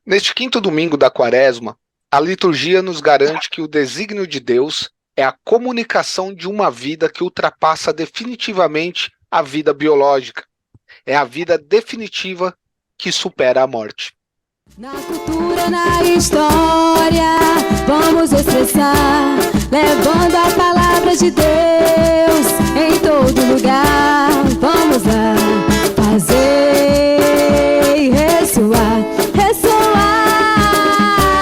Neste quinto domingo da Quaresma, a liturgia nos garante que o desígnio de Deus é a comunicação de uma vida que ultrapassa definitivamente a vida biológica. É a vida definitiva que supera a morte. Na cultura, na história, vamos expressar, levando a palavra de Deus em todo lugar. Vamos lá, fazer ressoar, ressoar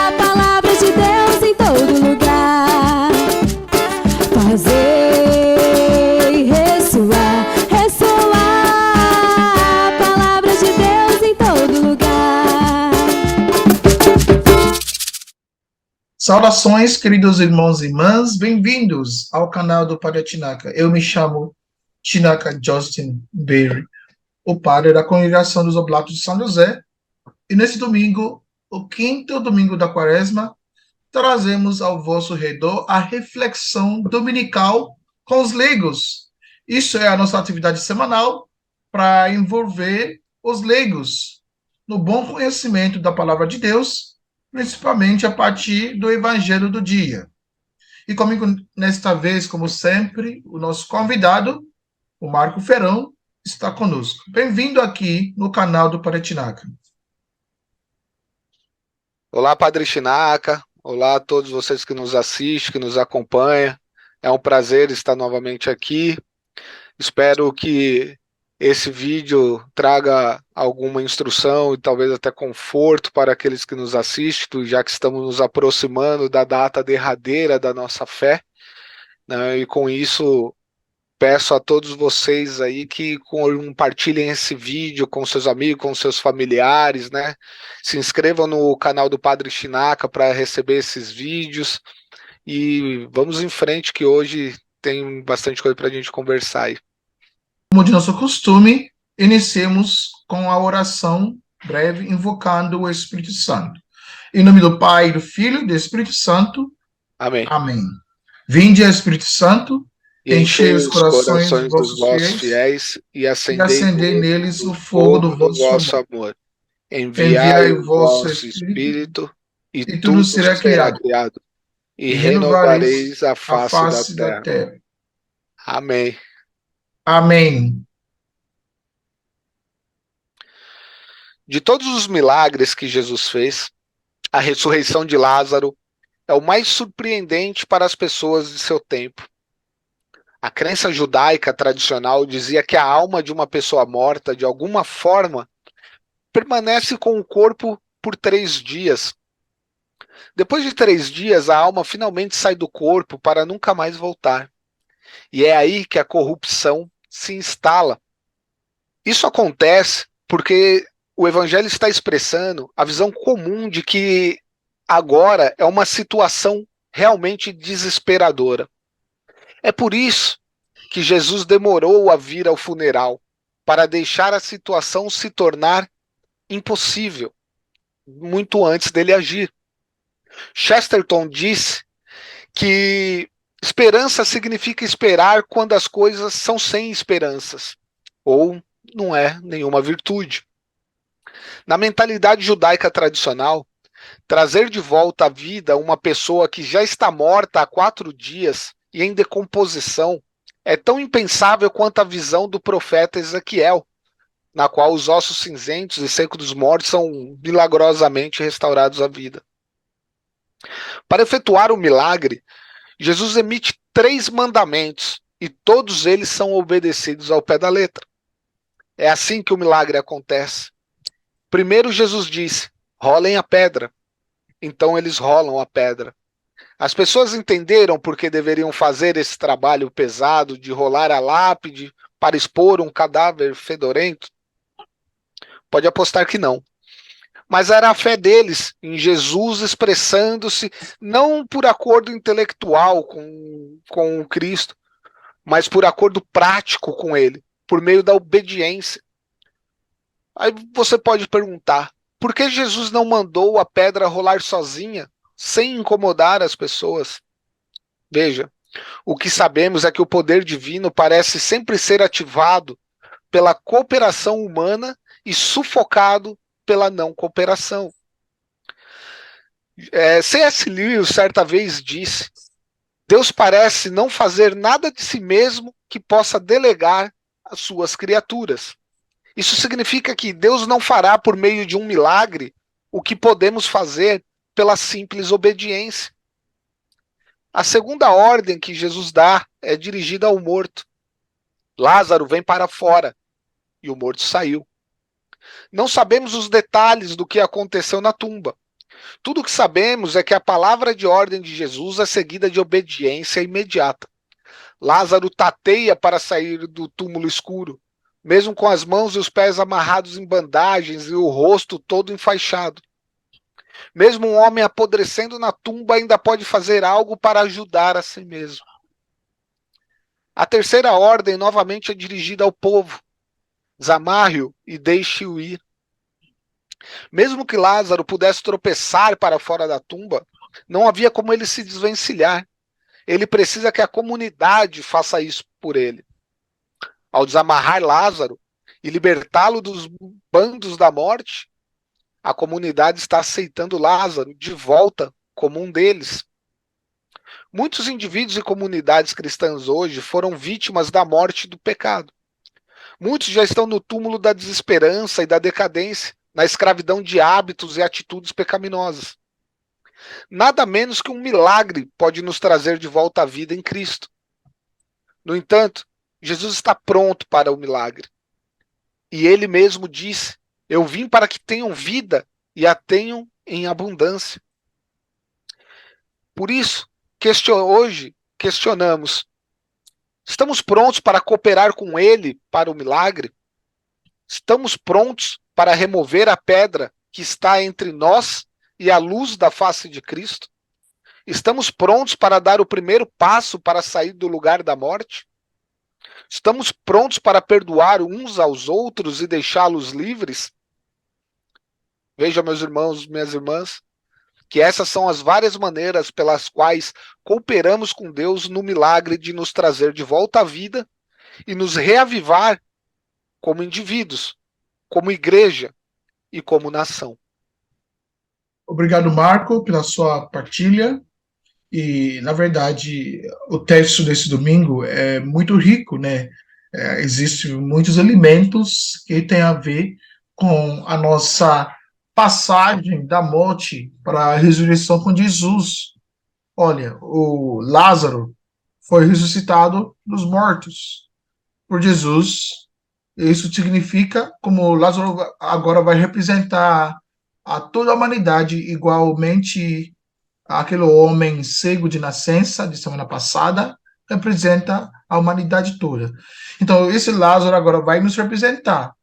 a palavra de Deus em todo lugar. Fazer ressoar, ressoar a palavra de Deus em todo lugar. Saudações, queridos irmãos e irmãs, bem-vindos ao canal do Padre Chinaka. Eu me chamo Chinaka Justin Berry, o padre da Congregação dos Oblatos de São José, e nesse domingo, o quinto domingo da Quaresma, trazemos ao vosso redor a reflexão dominical com os leigos. Isso é a nossa atividade semanal para envolver os leigos no bom conhecimento da palavra de Deus, principalmente a partir do Evangelho do dia. E comigo, nesta vez, como sempre, o nosso convidado, o Marco Ferrão, está conosco. Bem-vindo aqui no canal do Paretinaca. Olá, Padre Chinaka. Olá a todos vocês que nos assistem, que nos acompanham. É um prazer estar novamente aqui. Espero que esse vídeo traga alguma instrução e talvez até conforto para aqueles que nos assistem, já que estamos nos aproximando da data derradeira da nossa fé, né? E com isso peço a todos vocês aí que compartilhem esse vídeo com seus amigos, com seus familiares, né? Se inscrevam no canal do Padre Chinaka para receber esses vídeos e vamos em frente que hoje tem bastante coisa para a gente conversar aí. Como de nosso costume, iniciemos com a oração breve, invocando o Espírito Santo. Em nome do Pai, do Filho e do Espírito Santo. Amém. Amém. Vinde, Espírito Santo, E enchei os corações dos dos vossos vossos fiéis fiéis e e acendei neles o fogo do vosso vosso amor. amor. Enviai Enviai o o vosso vosso Espírito Espírito e e tudo tudo será será criado criado e e renovareis renovareis a a face da face da terra. terra. Amém. Amém. De todos os milagres que Jesus fez, a ressurreição de Lázaro é o mais surpreendente para as pessoas de seu tempo. A crença judaica tradicional dizia que a alma de uma pessoa morta, de alguma forma, permanece com o corpo por 3 dias. Depois de 3 dias, a alma finalmente sai do corpo para nunca mais voltar. E é aí que a corrupção se instala. Isso acontece porque o Evangelho está expressando a visão comum de que agora é uma situação realmente desesperadora. É por isso que Jesus demorou a vir ao funeral, para deixar a situação se tornar impossível, muito antes dele agir. Chesterton disse que esperança significa esperar quando as coisas são sem esperanças, ou não é nenhuma virtude. Na mentalidade judaica tradicional, trazer de volta à vida uma pessoa que já está morta há 4 dias e em decomposição é tão impensável quanto a visão do profeta Ezequiel, na qual os ossos cinzentos e secos dos mortos são milagrosamente restaurados à vida. Para efetuar o milagre, Jesus emite 3 mandamentos e todos eles são obedecidos ao pé da letra. É assim que o milagre acontece. Primeiro Jesus disse, rolem a pedra. Então eles rolam a pedra. As pessoas entenderam por que deveriam fazer esse trabalho pesado de rolar a lápide para expor um cadáver fedorento? Pode apostar que não. Mas era a fé deles em Jesus expressando-se não por acordo intelectual com o Cristo, mas por acordo prático com ele, por meio da obediência. Aí você pode perguntar, por que Jesus não mandou a pedra rolar sozinha, sem incomodar as pessoas? Veja, o que sabemos é que o poder divino parece sempre ser ativado pela cooperação humana e sufocado pela não cooperação. C.S. Lewis certa vez disse: Deus parece não fazer nada de si mesmo que possa delegar às suas criaturas. Isso significa que Deus não fará por meio de um milagre o que podemos fazer pela simples obediência. A segunda ordem que Jesus dá é dirigida ao morto. Lázaro, vem para fora. E o morto saiu. Não sabemos os detalhes do que aconteceu na tumba. Tudo o que sabemos é que a palavra de ordem de Jesus é seguida de obediência imediata. Lázaro tateia para sair do túmulo escuro, mesmo com as mãos e os pés amarrados em bandagens e o rosto todo enfaixado. Mesmo um homem apodrecendo na tumba ainda pode fazer algo para ajudar a si mesmo. A terceira ordem novamente é dirigida ao povo. Desamarre-o e deixe-o ir. Mesmo que Lázaro pudesse tropeçar para fora da tumba, não havia como ele se desvencilhar. Ele precisa que a comunidade faça isso por ele. Ao desamarrar Lázaro e libertá-lo dos bandos da morte, a comunidade está aceitando Lázaro de volta como um deles. Muitos indivíduos e comunidades cristãs hoje foram vítimas da morte e do pecado. Muitos já estão no túmulo da desesperança e da decadência, na escravidão de hábitos e atitudes pecaminosas. Nada menos que um milagre pode nos trazer de volta à vida em Cristo. No entanto, Jesus está pronto para o milagre. E ele mesmo disse: Eu vim para que tenham vida e a tenham em abundância. Por isso, hoje questionamos: estamos prontos para cooperar com ele para o milagre? Estamos prontos para remover a pedra que está entre nós e a luz da face de Cristo? Estamos prontos para dar o primeiro passo para sair do lugar da morte? Estamos prontos para perdoar uns aos outros e deixá-los livres? Veja, meus irmãos, minhas irmãs, que essas são as várias maneiras pelas quais cooperamos com Deus no milagre de nos trazer de volta à vida e nos reavivar como indivíduos, como igreja e como nação. Obrigado, Marco, pela sua partilha. E, na verdade, o texto desse domingo é muito rico, né? Existem muitos elementos que têm a ver com a nossa passagem da morte para a ressurreição com Jesus. Olha, o Lázaro foi ressuscitado dos mortos por Jesus. Isso significa, como Lázaro agora vai representar a toda a humanidade igualmente. Aquele homem cego de nascença, de semana passada, representa a humanidade toda. Então, esse Lázaro agora vai nos representar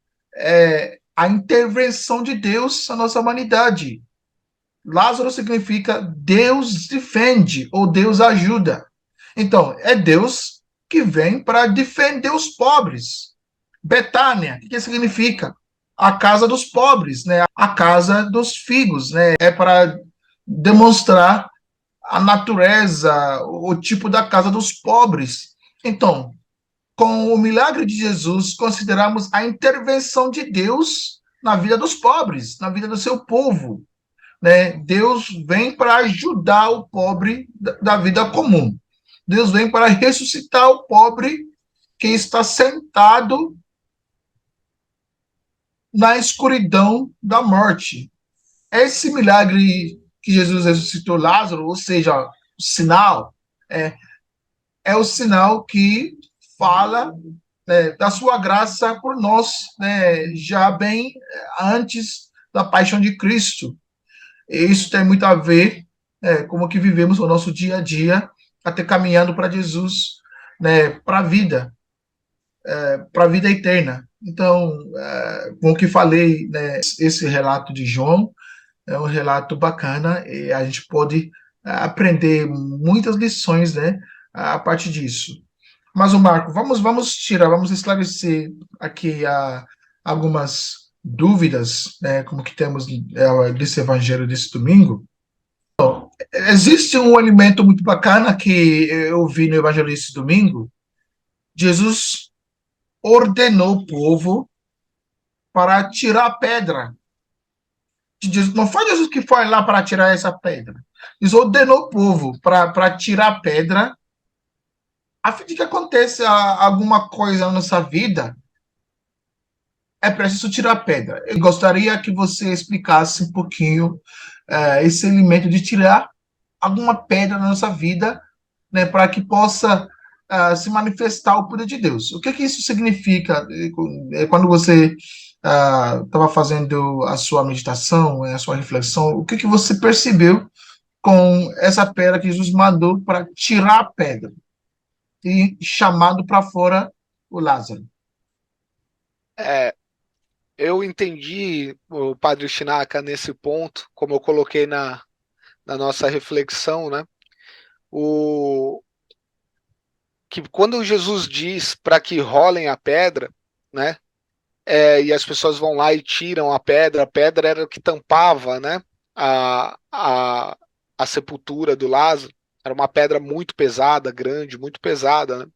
a intervenção de Deus na nossa humanidade. Lázaro significa Deus defende ou Deus ajuda. Então, é Deus que vem para defender os pobres. Betânia, o que significa? A casa dos pobres, né? A casa dos figos, né? É para demonstrar a natureza, o tipo da casa dos pobres. Então, com o milagre de Jesus, consideramos a intervenção de Deus na vida dos pobres, na vida do seu povo. Né? Deus vem para ajudar o pobre da vida comum. Deus vem para ressuscitar o pobre que está sentado na escuridão da morte. Esse milagre que Jesus ressuscitou Lázaro, ou seja, o sinal, é o sinal que fala da sua graça por nós, né, já bem antes da paixão de Cristo. E isso tem muito a ver com o que vivemos no nosso dia a dia, até caminhando para Jesus, né, para a vida eterna. Então, com o que falei, né, esse relato de João, é um relato bacana e a gente pode aprender muitas lições, né, a partir disso. Mas, o Marco, vamos esclarecer aqui algumas dúvidas, né, como que temos desse evangelho desse domingo. Bom, existe um alimento muito bacana que eu vi no evangelho desse domingo. Jesus ordenou o povo para tirar a pedra. Não foi Jesus que foi lá para tirar essa pedra. Jesus ordenou o povo para tirar a pedra, a fim de que aconteça alguma coisa na nossa vida, é preciso tirar a pedra. Eu gostaria que você explicasse um pouquinho esse elemento de tirar alguma pedra na nossa vida, né, para que possa se manifestar o poder de Deus. O que que isso significa quando você estava fazendo a sua meditação, a sua reflexão? O que que você percebeu com essa pedra que Jesus mandou para tirar a pedra e chamado para fora o Lázaro? É, eu entendi o Padre Chinaka nesse ponto, como eu coloquei na nossa reflexão, né? O, que quando Jesus diz para que rolem a pedra, né? E as pessoas vão lá e tiram a pedra era o que tampava, né? A, a, a sepultura do Lázaro. Era uma pedra muito pesada, grande, muito pesada, né?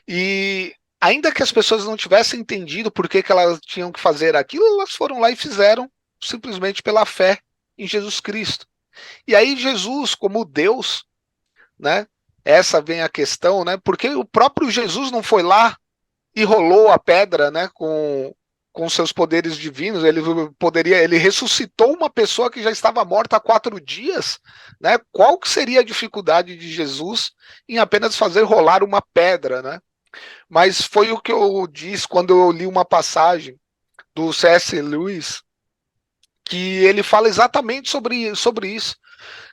E ainda que as pessoas não tivessem entendido por que elas tinham que fazer aquilo, elas foram lá e fizeram simplesmente pela fé em Jesus Cristo. E aí Jesus, como Deus, né? Essa vem a questão, né? Porque o próprio Jesus não foi lá e rolou a pedra, né? Com seus poderes divinos, ele ressuscitou uma pessoa que já estava morta há 4 dias, né? Qual que seria a dificuldade de Jesus em apenas fazer rolar uma pedra, né? Mas foi o que eu disse quando eu li uma passagem do C.S. Lewis, que ele fala exatamente sobre isso.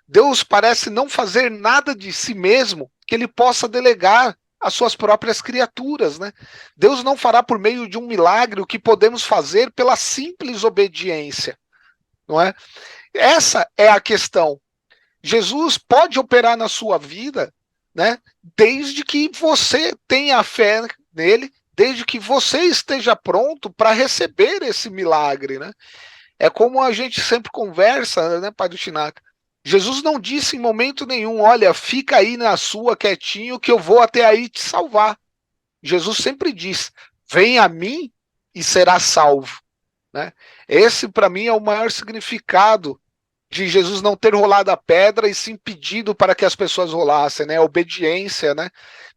Deus parece não fazer nada de si mesmo que ele possa delegar às suas próprias criaturas, né? Deus não fará por meio de um milagre o que podemos fazer pela simples obediência, não é? Essa é a questão. Jesus pode operar na sua vida, né? Desde que você tenha fé nele, desde que você esteja pronto para receber esse milagre, né? É como a gente sempre conversa, né, Padre Chinaka? Jesus não disse em momento nenhum, olha, fica aí na sua quietinho que eu vou até aí te salvar. Jesus sempre diz, vem a mim e será salvo. Né? Esse, para mim, é o maior significado de Jesus não ter rolado a pedra e sim pedido para que as pessoas rolassem, né? A obediência, né?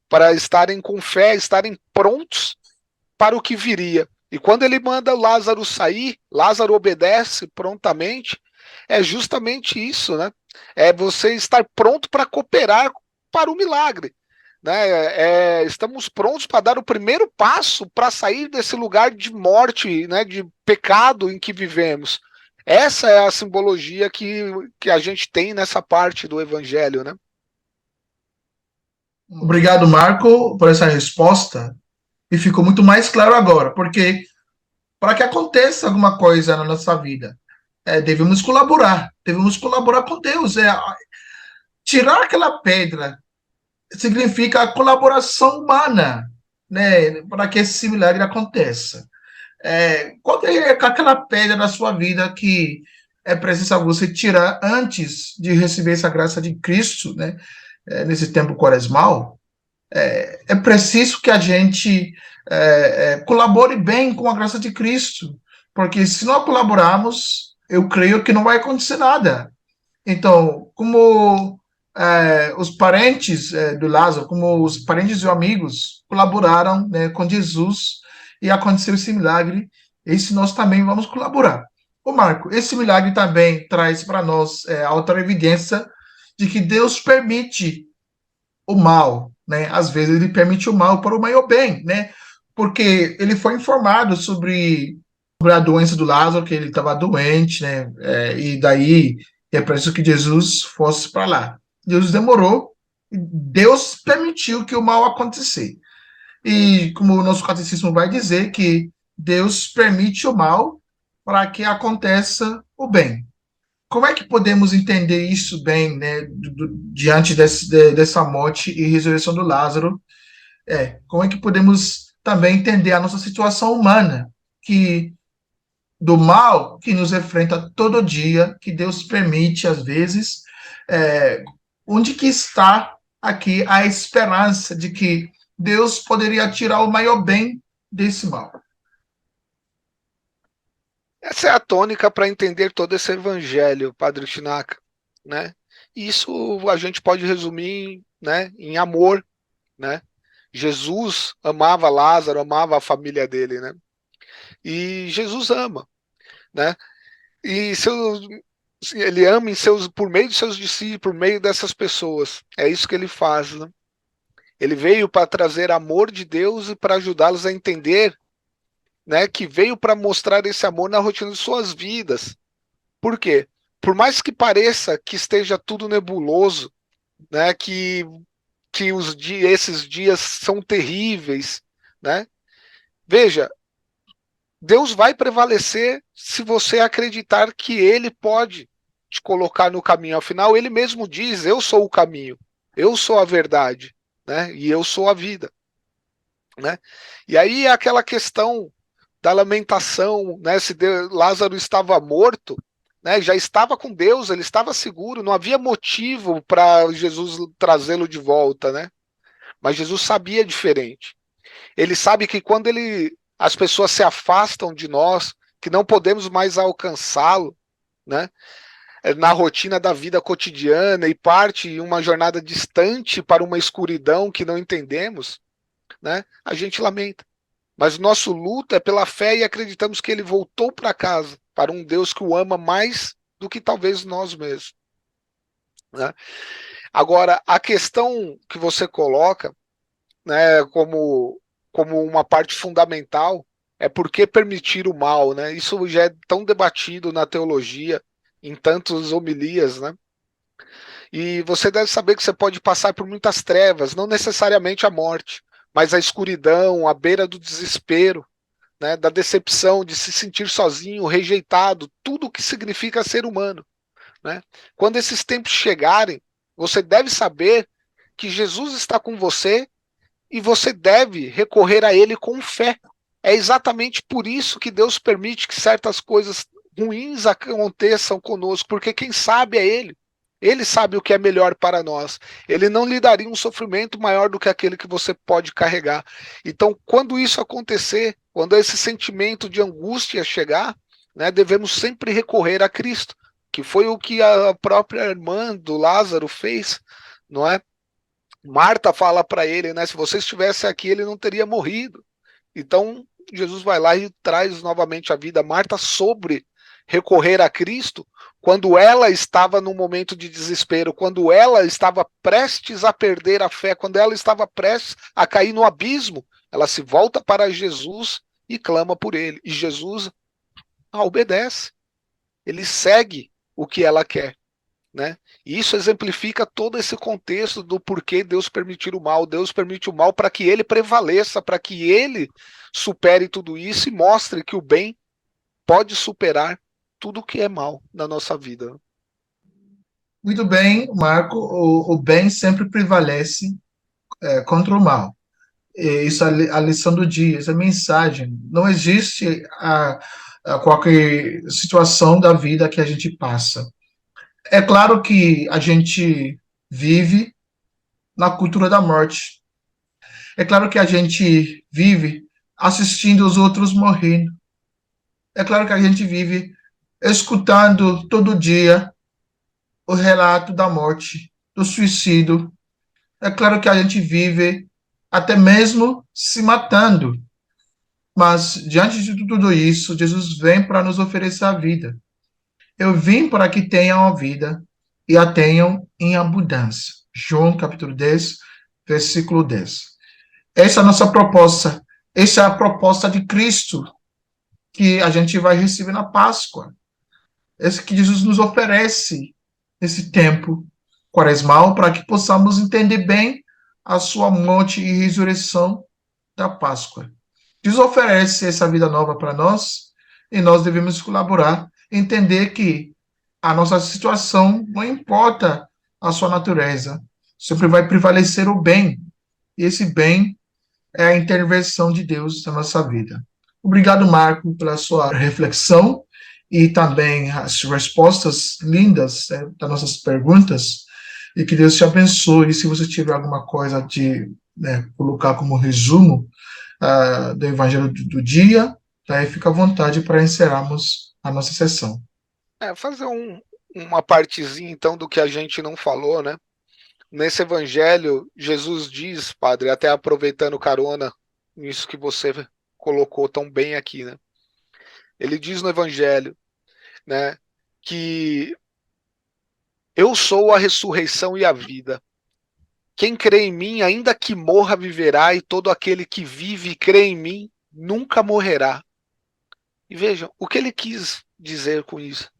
Para estarem com fé, estarem prontos para o que viria. E quando ele manda Lázaro sair, Lázaro obedece prontamente, é justamente isso, né? É você estar pronto para cooperar para o milagre. Né? Estamos prontos para dar o primeiro passo para sair desse lugar de morte, né? De pecado em que vivemos. Essa é a simbologia que a gente tem nessa parte do evangelho, né? Obrigado, Marco, por essa resposta. E ficou muito mais claro agora, porque para que aconteça alguma coisa na nossa vida, devemos colaborar com Deus. Tirar aquela pedra significa a colaboração humana, né, para que esse milagre aconteça. Qual é aquela pedra na sua vida que é preciso você tirar antes de receber essa graça de Cristo, né, nesse tempo quaresmal? É preciso que a gente colabore bem com a graça de Cristo, porque se não colaborarmos, eu creio que não vai acontecer nada. Então, como os parentes do Lázaro, como os parentes e amigos colaboraram, né, com Jesus e aconteceu esse milagre, esse nós também vamos colaborar. Ô Marco, esse milagre também traz para nós a outra evidência de que Deus permite o mal, né? Às vezes ele permite o mal para o maior bem, né? Porque ele foi informado sobre a doença do Lázaro, que ele estava doente, né? E daí é preciso que Jesus fosse para lá. Jesus demorou, Deus permitiu que o mal acontecesse. E como o nosso catecismo vai dizer, que Deus permite o mal para que aconteça o bem. Como é que podemos entender isso bem, né, diante dessa morte e ressurreição do Lázaro? Como é que podemos também entender a nossa situação humana, que do mal que nos enfrenta todo dia, que Deus permite às vezes, onde que está aqui a esperança de que Deus poderia tirar o maior bem desse mal? Essa é a tônica para entender todo esse evangelho, Padre Chinaka, né? Isso a gente pode resumir, né, em amor, né? Jesus amava Lázaro, amava a família dele, né? E Jesus ama, né? E ele ama por meio de seus discípulos, por meio dessas pessoas. É isso que ele faz, né? Ele veio para trazer amor de Deus e para ajudá-los a entender, né, que veio para mostrar esse amor na rotina de suas vidas. Por quê? Por mais que pareça que esteja tudo nebuloso, né, que esses dias são terríveis, né? Veja, Deus vai prevalecer se você acreditar que Ele pode te colocar no caminho. Afinal, Ele mesmo diz: eu sou o caminho, eu sou a verdade, né? E eu sou a vida, né? E aí é aquela questão da lamentação, né? Se Lázaro estava morto, né? Já estava com Deus, ele estava seguro, não havia motivo para Jesus trazê-lo de volta, né? Mas Jesus sabia diferente. Ele sabe que quando as pessoas se afastam de nós, que não podemos mais alcançá-lo, né? Na rotina da vida cotidiana e parte em uma jornada distante para uma escuridão que não entendemos, né? A gente lamenta. Mas o nosso luto é pela fé e acreditamos que ele voltou para casa, para um Deus que o ama mais do que talvez nós mesmos, né? Agora, a questão que você coloca, né, como uma parte fundamental é por que permitir o mal, né? Isso já é tão debatido na teologia, em tantas homilias, né? E você deve saber que você pode passar por muitas trevas, não necessariamente a morte, mas a escuridão, a beira do desespero, né, da decepção, de se sentir sozinho, rejeitado, tudo o que significa ser humano, né? Quando esses tempos chegarem, você deve saber que Jesus está com você e você deve recorrer a Ele com fé. É exatamente por isso que Deus permite que certas coisas ruins aconteçam conosco, porque quem sabe é Ele. Ele sabe o que é melhor para nós. Ele não lhe daria um sofrimento maior do que aquele que você pode carregar. Então, quando isso acontecer, quando esse sentimento de angústia chegar, né, devemos sempre recorrer a Cristo, que foi o que a própria irmã do Lázaro fez, não é? Marta fala para ele, né? Se você estivesse aqui, ele não teria morrido. Então, Jesus vai lá e traz novamente a vida. Marta sobre recorrer a Cristo quando ela estava num momento de desespero, quando ela estava prestes a perder a fé, quando ela estava prestes a cair no abismo, ela se volta para Jesus e clama por ele. E Jesus obedece. Ele segue o que ela quer, né? E isso exemplifica todo esse contexto do porquê Deus permitir o mal. Deus permite o mal para que ele prevaleça, para que ele supere tudo isso e mostre que o bem pode superar tudo que é mal na nossa vida. Muito bem, Marco. O bem sempre prevalece contra o mal. Isso é a lição do dia, essa mensagem. Não existe a qualquer situação da vida que a gente passa. É claro que a gente vive na cultura da morte. É claro que a gente vive assistindo os outros morrendo. É claro que a gente vive escutando todo dia o relato da morte, do suicídio. É claro que a gente vive até mesmo se matando. Mas diante de tudo isso, Jesus vem para nos oferecer a vida. Eu vim para que tenham a vida e a tenham em abundância. João capítulo 10, versículo 10. Essa é a nossa proposta. Essa é a proposta de Cristo que a gente vai receber na Páscoa. Esse que Jesus nos oferece nesse tempo quaresmal para que possamos entender bem a sua morte e ressurreição da Páscoa. Jesus oferece essa vida nova para nós e nós devemos colaborar, entender que a nossa situação não importa a sua natureza, sempre vai prevalecer o bem. E esse bem é a intervenção de Deus na nossa vida. Obrigado, Marco, pela sua reflexão e também as respostas lindas das nossas perguntas. E que Deus te abençoe. E se você tiver alguma coisa de colocar como resumo do Evangelho do dia, aí fica à vontade para encerrarmos a nossa sessão. Fazer uma partezinha então do que a gente não falou, né? Nesse evangelho, Jesus diz, padre, até aproveitando carona nisso que você colocou tão bem aqui, né? Ele diz no evangelho, né, que eu sou a ressurreição e a vida. Quem crê em mim, ainda que morra, viverá, e todo aquele que vive e crê em mim nunca morrerá. E vejam, o que ele quis dizer com isso?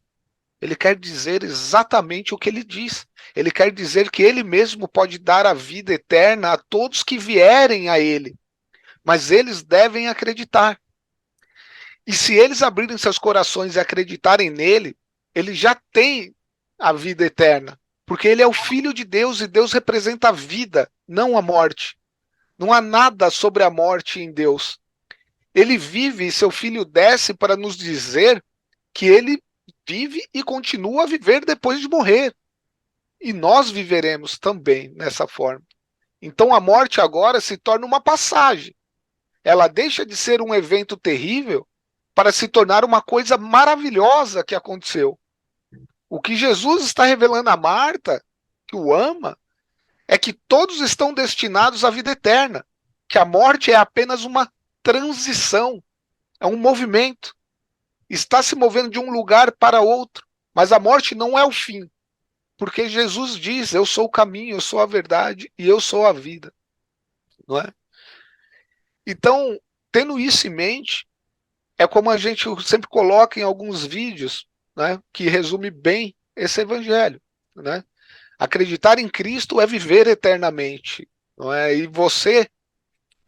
Ele quer dizer exatamente o que ele diz. Ele quer dizer que ele mesmo pode dar a vida eterna a todos que vierem a ele. Mas eles devem acreditar. E se eles abrirem seus corações e acreditarem nele, ele já tem a vida eterna. Porque ele é o Filho de Deus e Deus representa a vida, não a morte. Não há nada sobre a morte em Deus. Ele vive e seu Filho desce para nos dizer que ele vive e continua a viver depois de morrer. E nós viveremos também nessa forma. Então a morte agora se torna uma passagem. Ela deixa de ser um evento terrível para se tornar uma coisa maravilhosa que aconteceu. O que Jesus está revelando a Marta, que o ama, é que todos estão destinados à vida eterna, que a morte é apenas uma transição, é um movimento. Está se movendo de um lugar para outro, mas a morte não é o fim, porque Jesus diz, eu sou o caminho, eu sou a verdade e eu sou a vida, não é? Então, tendo isso em mente, é como a gente sempre coloca em alguns vídeos, né, que resume bem esse evangelho, né? Acreditar em Cristo é viver eternamente, não é? E você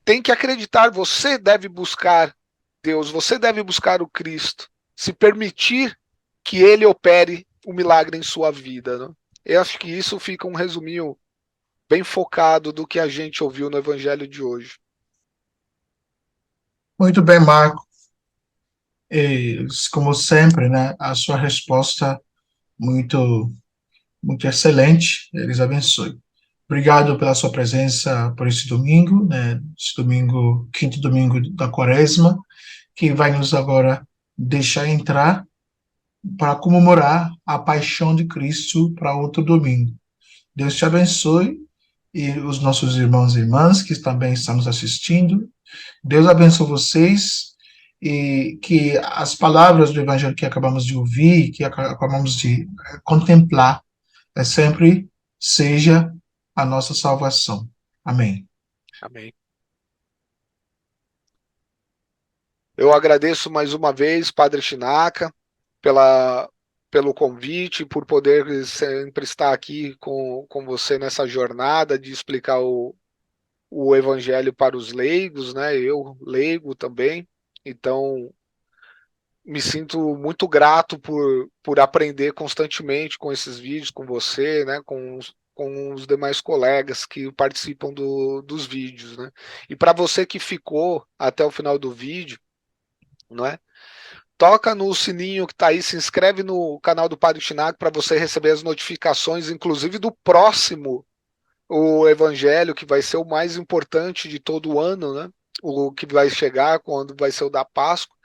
tem que acreditar, você deve buscar Deus, você deve buscar o Cristo, se permitir que ele opere o milagre em sua vida, né? Eu acho que isso fica um resuminho bem focado do que a gente ouviu no evangelho de hoje. Muito bem, Marco. E, como sempre, né, a sua resposta muito, muito excelente. Eles abençoe. Obrigado pela sua presença por esse domingo, né, esse domingo, quinto domingo da Quaresma, que vai nos agora deixar entrar para comemorar a paixão de Cristo para outro domingo. Deus te abençoe e os nossos irmãos e irmãs que também estão nos assistindo. Deus abençoe vocês e que as palavras do Evangelho que acabamos de ouvir, que acabamos de contemplar, sempre seja a nossa salvação. Amém. Amém. Eu agradeço mais uma vez, Padre Chinaka, pelo convite, por poder sempre estar aqui com você nessa jornada de explicar o evangelho para os leigos, né? Eu, leigo também. Então, me sinto muito grato por aprender constantemente com esses vídeos, com você, né? Com os demais colegas que participam dos vídeos, né? E para você que ficou até o final do vídeo, não é? Toca no sininho que está aí, se inscreve no canal do Padre Chinaco para você receber as notificações, inclusive do próximo o Evangelho, que vai ser o mais importante de todo o ano, né? O que vai chegar quando vai ser o da Páscoa.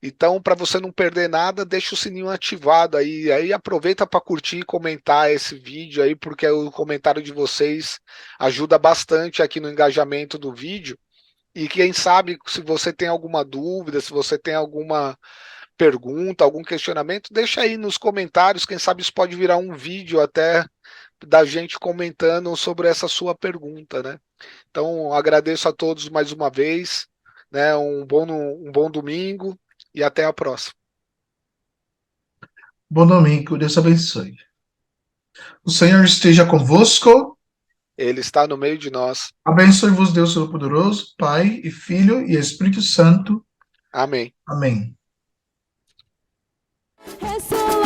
Então, para você não perder nada, deixa o sininho ativado aí aproveita para curtir e comentar esse vídeo aí, porque o comentário de vocês ajuda bastante aqui no engajamento do vídeo. E quem sabe, se você tem alguma dúvida, se você tem alguma pergunta, algum questionamento, deixa aí nos comentários, quem sabe isso pode virar um vídeo até da gente comentando sobre essa sua pergunta, né? Então, agradeço a todos mais uma vez, né? Um bom domingo e até a próxima. Bom domingo, Deus abençoe. O Senhor esteja convosco. Ele está no meio de nós. Abençoe-vos, Deus Todo-Poderoso, Pai e Filho e Espírito Santo. Amém. Amém. Ressoa